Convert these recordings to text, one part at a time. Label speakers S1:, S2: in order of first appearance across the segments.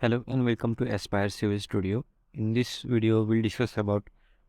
S1: Hello and welcome to Aspire Civil Studio. In this video, we'll discuss about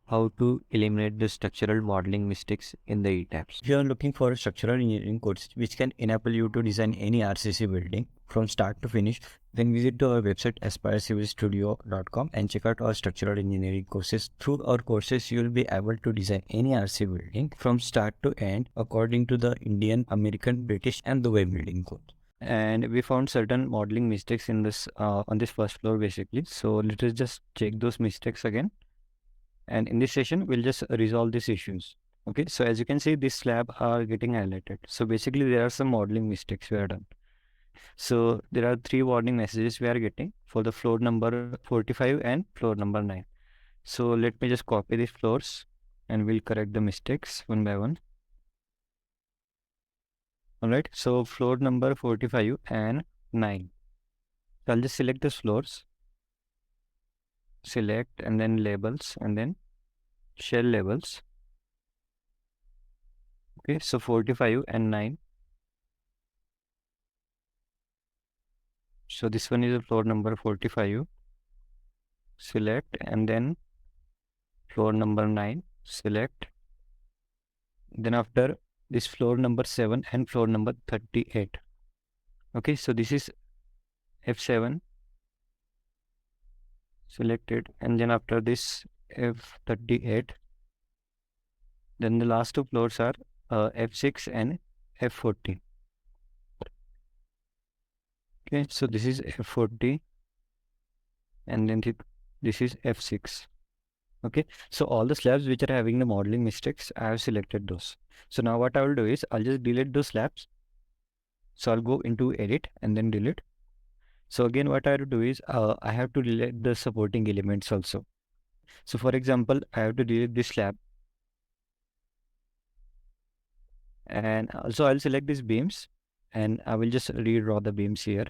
S1: how to eliminate the structural modeling mistakes in the Etabs. If you are looking for a structural engineering course which can enable you to design any RCC building from start to finish, then visit to our website aspirecivilstudio.com and check out our structural engineering courses. Through our courses, you will be able to design any RC building from start to end according to the Indian, American, British and Dubai building code. And we found certain modeling mistakes in this on this first floor basically. So let us just check those mistakes again, and in this session we'll just resolve these issues. Okay, so as you can see, this slab are getting highlighted. So basically there are some modeling mistakes we are done. So there are three warning messages we are getting for the floor number 45 and floor number 9. So let me just copy these floors and we'll correct the mistakes one by one. Alright, so floor number 45 and 9. So I'll just select those floors, select and then labels and then shell labels. Okay, so 45 and 9. So this one is the floor number 45. Select and then floor number 9. Select. Then after this floor number 7 and floor number 38. Okay, so this is F7. Selected, and then after this F38. Then the last two floors are F6 and F40. Okay, so this is F40 and then this is F6. Okay, so all the slabs which are having the modeling mistakes, I have selected those. So now what I will do is I'll just delete those slabs. So I'll go into edit and then delete. So again, what I have to do is I have to delete the supporting elements also. So for example, I have to delete this slab, and also I'll select these beams and I will just redraw the beams here.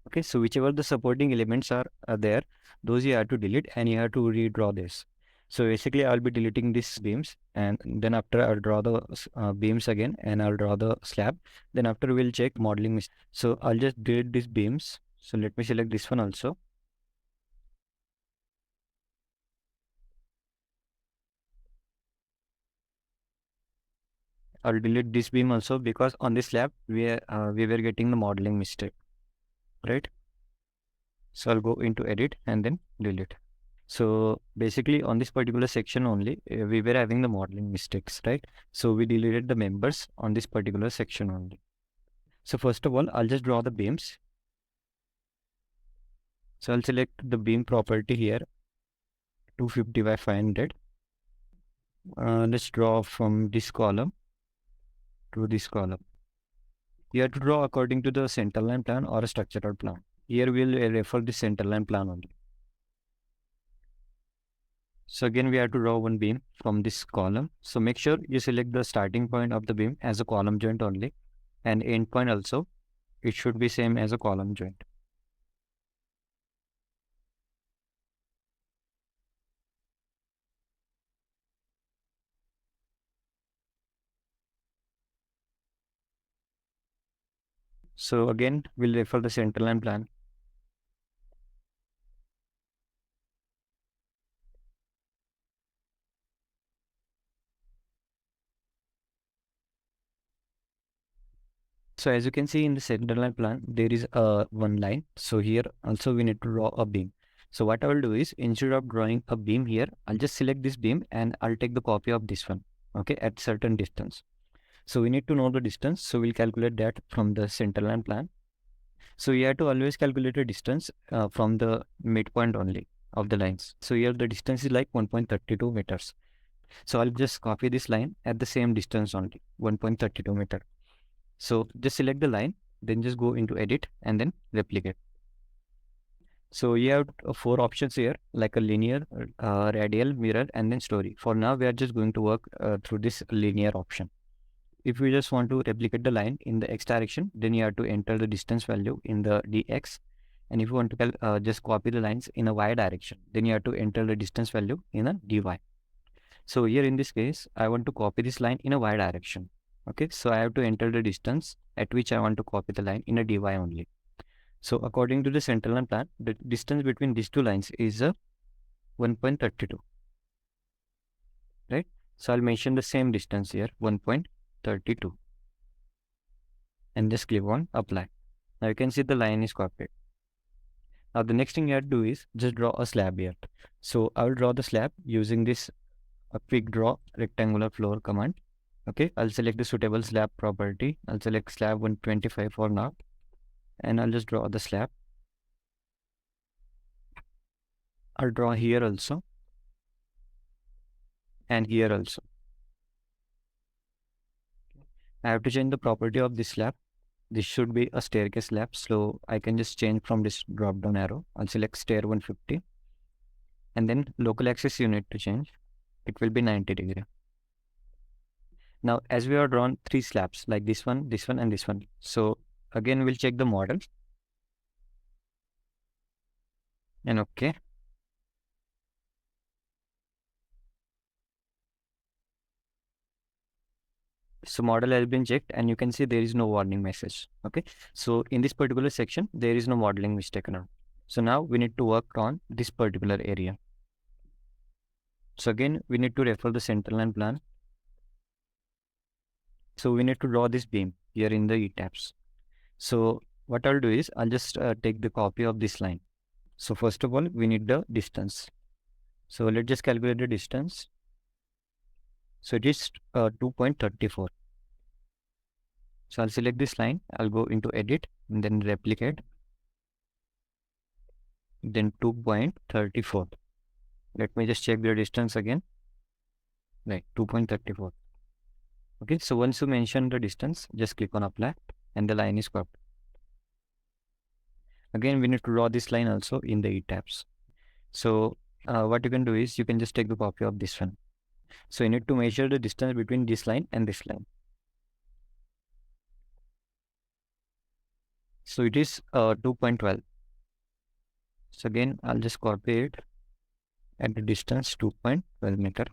S1: Okay, so whichever the supporting elements are there, those you have to delete and you have to redraw this. So basically I'll be deleting these beams, and then after I'll draw the beams again and I'll draw the slab. Then after we'll check modeling. So I'll just delete these beams. So let me select this one also. I'll delete this beam also because on this slab we were getting the modeling mistake, right? So I'll go into edit and then delete. So basically on this particular section only, we were having the modeling mistakes, right? So we deleted the members on this particular section only. So first of all, I'll just draw the beams. So I'll select the beam property here, 250 by 500. Let's draw from this column to this column. You have to draw according to the center line plan or a structural plan. Here we'll refer the center line plan only. So again, we have to draw one beam from this column. So make sure you select the starting point of the beam as a column joint only, and end point also, it should be same as a column joint. So again, we'll refer the center line plan. So as you can see in the center line plan, there is one line. So here also we need to draw a beam. So what I will do is, instead of drawing a beam here, I'll just select this beam and I'll take the copy of this one, okay, at certain distance. So we need to know the distance. So we'll calculate that from the center line plan. So you have to always calculate a distance from the midpoint only of the lines. So here the distance is like 1.32 meters. So I'll just copy this line at the same distance only, 1.32 meter. So just select the line, then just go into edit and then replicate. So you have four options here, like a linear, radial, mirror, and then story. For now, we are just going to work through this linear option. If you just want to replicate the line in the x direction, then you have to enter the distance value in the dx. And if you want to just copy the lines in a y direction, then you have to enter the distance value in a dy. So here in this case, I want to copy this line in a y direction. Okay, so I have to enter the distance at which I want to copy the line in a dy only. So according to the central line plan, the distance between these two lines is 1.32, right? So I'll mention the same distance here, 1.32, and just click on apply. Now you can see the line is copied. Now the next thing you have to do is just draw a slab here. So I will draw the slab using this quick draw rectangular floor command. Okay, I'll select the suitable slab property. I'll select slab 125 for now, and I'll just draw the slab. I'll draw here also, and here also. I have to change the property of this slab. This should be a staircase slab, so I can just change from this drop down arrow. I'll select stair 150, and then local axis you need to change. It will be 90 degree. Now, as we have drawn three slabs like this one, and this one. So again, we'll check the model, and okay. So model has been checked, and you can see there is no warning message. Okay. So in this particular section, there is no modeling mistake now. So now we need to work on this particular area. So again, we need to refer the central line plan. So we need to draw this beam here in the Etabs. So what I'll do is I'll just take the copy of this line. So first of all, we need the distance. So let's just calculate the distance. So it is 2.34. So I'll select this line. I'll go into edit and then replicate. Then 2.34. Let me just check the distance again. Right, 2.34. Okay, so once you mention the distance, just click on apply and the line is cropped. Again, we need to draw this line also in the Etabs. So what you can do is you can just take the copy of this one. So you need to measure the distance between this line and this line. So it is 2.12. So again, I'll just copy it at the distance 2.12 meter.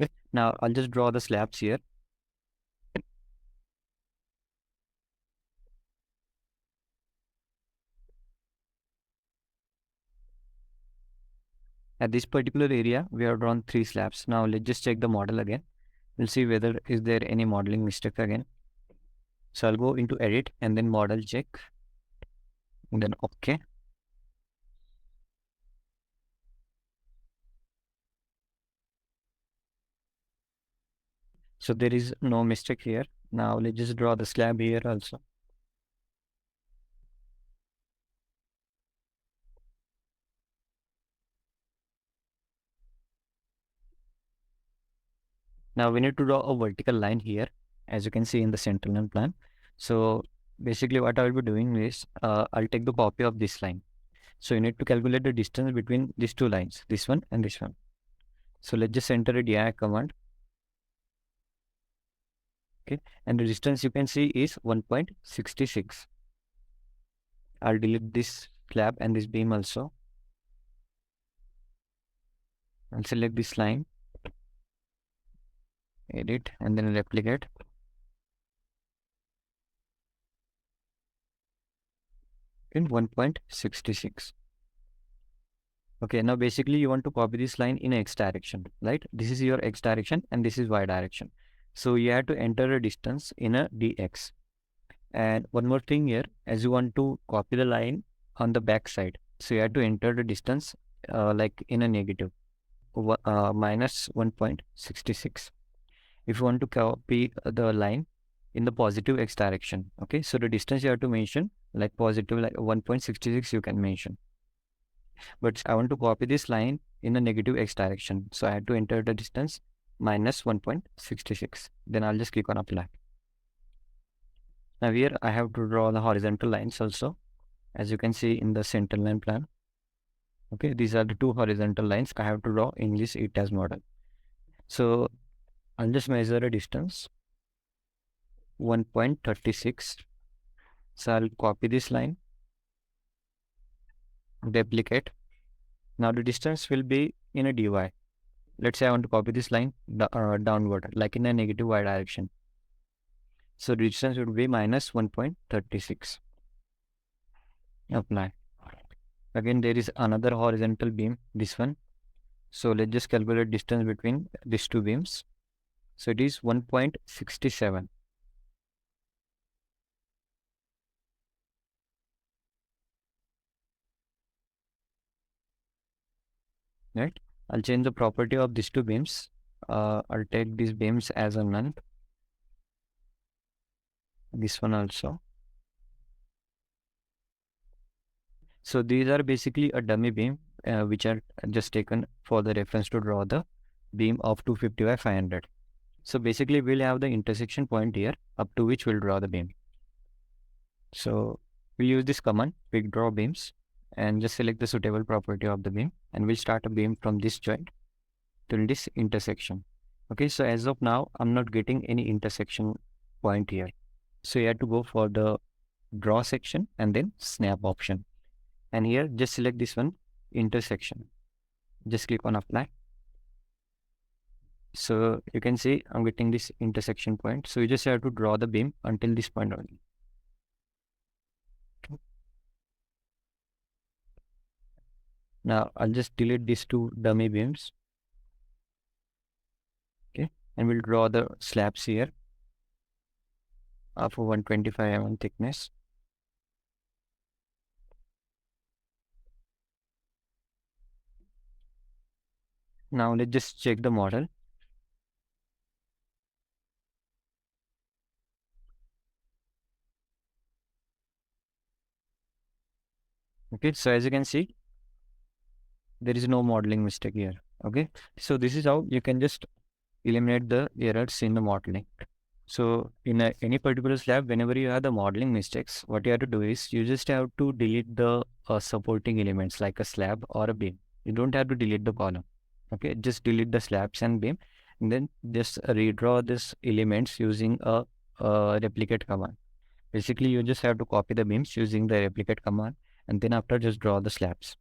S1: Okay. Now I'll just draw the slabs here. At this particular area, we have drawn three slabs. Now let's just check the model again. We'll see whether is there any modeling mistake again. So I'll go into edit and then model check, and then okay. So there is no mistake here. Now let's just draw the slab here also. Now we need to draw a vertical line here, as you can see in the central line plan. So basically what I will be doing is I'll take the copy of this line. So you need to calculate the distance between these two lines, this one and this one. So let's just enter a di command. Okay, and the distance you can see is 1.66. I'll delete this slab and this beam also. I'll select this line, edit, and then replicate. In 1.66. Okay, now basically you want to copy this line in x direction, right? This is your x direction and this is y direction. So you have to enter a distance in a dx. And one more thing here, as you want to copy the line on the back side, so you have to enter the distance like in a negative, minus 1.66. If you want to copy the line in the positive x direction, okay, so the distance you have to mention like positive, like 1.66 you can mention. But I want to copy this line in a negative x direction, so I have to enter the distance minus 1.66. Then I'll just click on apply. Now here I have to draw the horizontal lines also, as you can see in the central line plan. Okay, these are the two horizontal lines I have to draw in this Etabs model. So I'll just measure a distance 1.36. So I'll copy this line, duplicate. Now the distance will be in a dy. let's say I want to copy this line downward, like in a negative y direction. So distance would be minus 1.36. Apply. Again, there is another horizontal beam, this one. So let's just calculate distance between these two beams. So it is 1.67. Right? I'll change the property of these two beams. I'll take these beams as a none. This one also. So these are basically a dummy beam, which are just taken for the reference to draw the beam of 250 by 500. So basically we'll have the intersection point here up to which we'll draw the beam. So we'll use this command, pick draw beams, and just select the suitable property of the beam, and we'll start a beam from this joint till this intersection. Okay, so as of now, I'm not getting any intersection point here. So you have to go for the draw section and then snap option. And here, just select this one, intersection. Just click on apply. So you can see I'm getting this intersection point. So you just have to draw the beam until this point only. Now I'll just delete these two dummy beams. Okay, and we'll draw the slabs here of 125 mm thickness. Now let's just check the model. Okay, so as you can see, there is no modeling mistake here. Okay, so this is how you can just eliminate the errors in the modeling. So in any particular slab, whenever you have the modeling mistakes, what you have to do is you just have to delete the supporting elements like a slab or a beam. You don't have to delete the column. Okay, just delete the slabs and beam, and then just redraw these elements using a replicate command. Basically, you just have to copy the beams using the replicate command, and then after just draw the slabs.